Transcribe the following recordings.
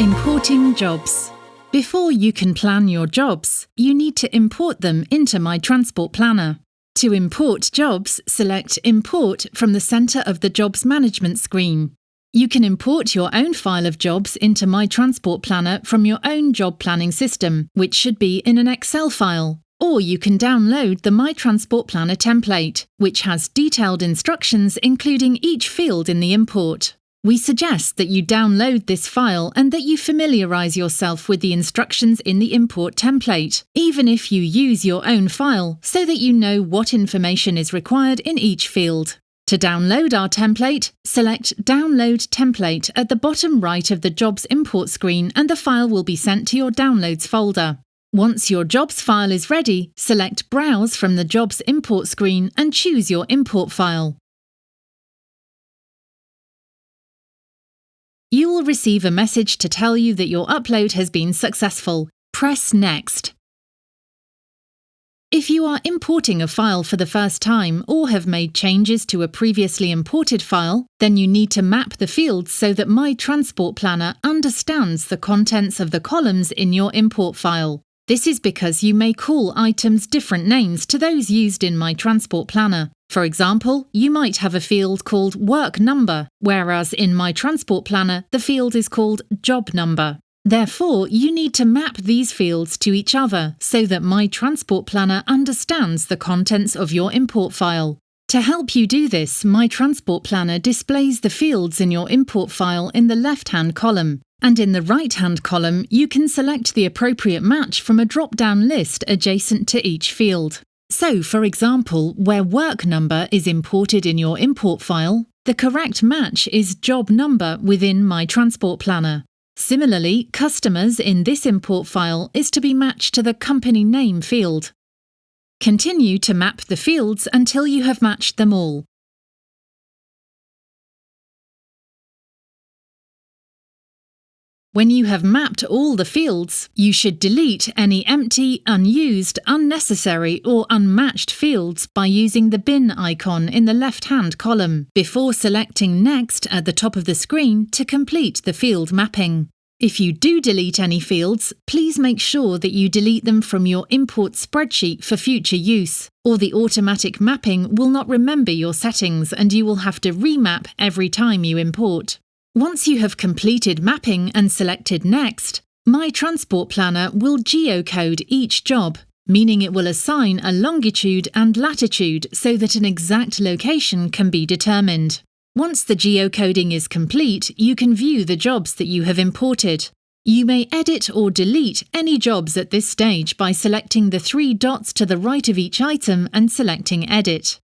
Importing jobs. Before you can plan your jobs, you need to import them into My Transport Planner. To import jobs, select Import from the centre of the Jobs Management screen. You can import your own file of jobs into My Transport Planner from your own job planning system, which should be in an Excel file. Or you can download the My Transport Planner template, which has detailed instructions including each field in the import. We suggest that you download this file and that you familiarise yourself with the instructions in the import template, even if you use your own file, so that you know what information is required in each field. To download our template, select Download Template at the bottom right of the Jobs import screen and the file will be sent to your Downloads folder. Once your Jobs file is ready, select Browse from the Jobs import screen and choose your import file. You will receive a message to tell you that your upload has been successful. Press Next. If you are importing a file for the first time or have made changes to a previously imported file, then you need to map the fields so that My Transport Planner understands the contents of the columns in your import file. This is because you may call items different names to those used in My Transport Planner. For example, you might have a field called Work Number, whereas in My Transport Planner the field is called Job Number. Therefore, you need to map these fields to each other so that My Transport Planner understands the contents of your import file. To help you do this, My Transport Planner displays the fields in your import file in the left-hand column, and in the right-hand column you can select the appropriate match from a drop-down list adjacent to each field. So, for example, where Work Number is imported in your import file, the correct match is Job Number within My Transport Planner. Similarly, Customers in this import file is to be matched to the Company Name field. Continue to map the fields until you have matched them all. When you have mapped all the fields, you should delete any empty, unused, unnecessary or unmatched fields by using the bin icon in the left-hand column, before selecting Next at the top of the screen to complete the field mapping. If you do delete any fields, please make sure that you delete them from your import spreadsheet for future use, or the automatic mapping will not remember your settings and you will have to remap every time you import. Once you have completed mapping and selected Next, My Transport Planner will geocode each job, meaning it will assign a longitude and latitude so that an exact location can be determined. Once the geocoding is complete, you can view the jobs that you have imported. You may edit or delete any jobs at this stage by selecting the three dots to the right of each item and selecting Edit.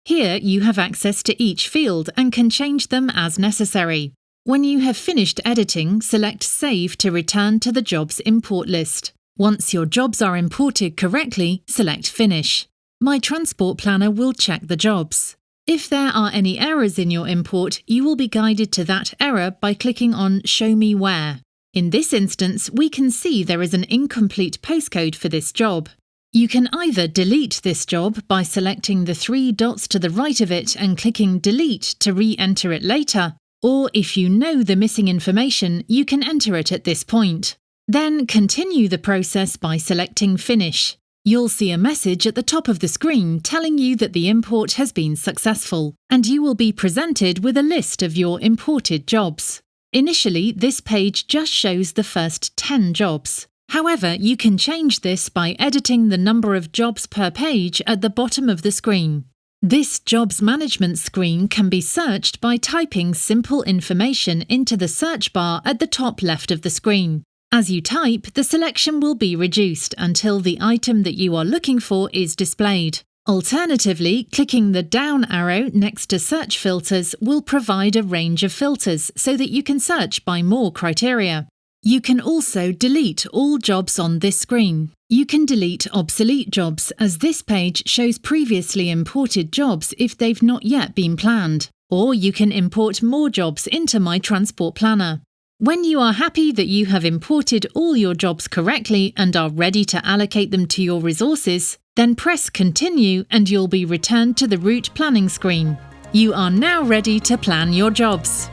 Here you have access to each field and can change them as necessary. When you have finished editing, select Save to return to the jobs import list. Once your jobs are imported correctly, select Finish. My Transport Planner will check the jobs. If there are any errors in your import, you will be guided to that error by clicking on Show Me Where. In this instance, we can see there is an incomplete postcode for this job. You can either delete this job by selecting the three dots to the right of it and clicking Delete to re-enter it later, or if you know the missing information, you can enter it at this point. Then continue the process by selecting Finish. You'll see a message at the top of the screen telling you that the import has been successful, and you will be presented with a list of your imported jobs. Initially, this page just shows the first 10 jobs. However, you can change this by editing the number of jobs per page at the bottom of the screen. This Jobs Management screen can be searched by typing simple information into the search bar at the top left of the screen. As you type, the selection will be reduced until the item that you are looking for is displayed. Alternatively, clicking the down arrow next to Search Filters will provide a range of filters so that you can search by more criteria. You can also delete all jobs on this screen. You can delete obsolete jobs, as this page shows previously imported jobs if they've not yet been planned. Or you can import more jobs into My Transport Planner. When you are happy that you have imported all your jobs correctly and are ready to allocate them to your resources, then press Continue and you'll be returned to the route planning screen. You are now ready to plan your jobs.